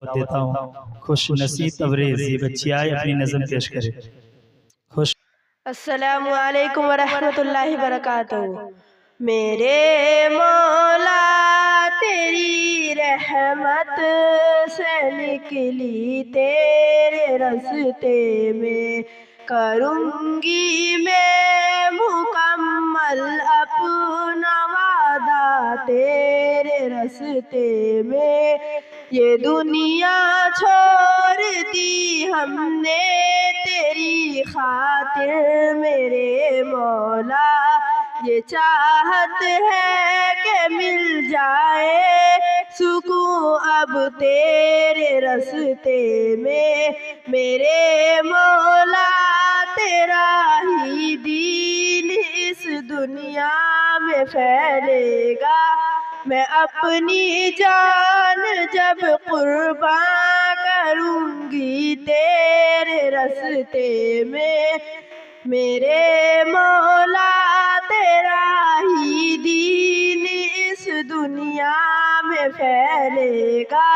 دیتا ہوں خوش نصیب تبریز یہ بچی آئے اپنی نظم پیش کرے. خوش السلام علیکم ورحمۃ اللہ وبرکاتہ. میرے مولا تیری رحمت سے نکلی تیرے راستے میں، کروں گی میں مکمل اپنا وعدہ تیرے راستے میں. یہ دنیا چھوڑ دی ہم نے تیری خاطر میرے مولا، یہ چاہت ہے کہ مل جائے سکون اب تیرے راستے میں. میرے مولا تیرا ہی دین اس دنیا میں پھیلے گا، میں اپنی جان جب قربان کروں گی تیرے راستے میں. میرے مولا تیرا ہی دین اس دنیا میں پھیلے گا،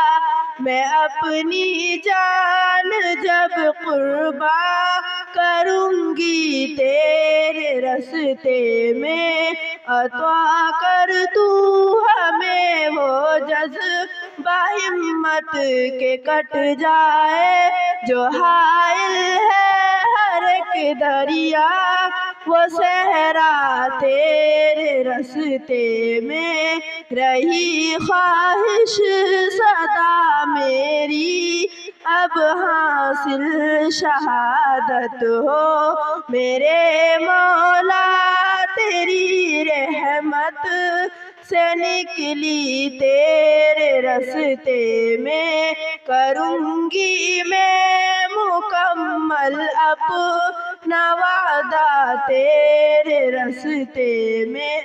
میں اپنی جان جب قربان کروں گی تیرے راستے میں. عطا کر تو ہمیں وہ جذبہ ہمت کے کٹ جائے جو حائل ہے ہر ایک دریا وہ صحرا تیرے راستے میں. رہی خواہش صدا میری اب حاصل شہادت ہو، میرے مولا تیری رحمت سے نکلی تیرے راستے میں. کروں گی میں مکمل اپنا وعدہ تیرے راستے میں.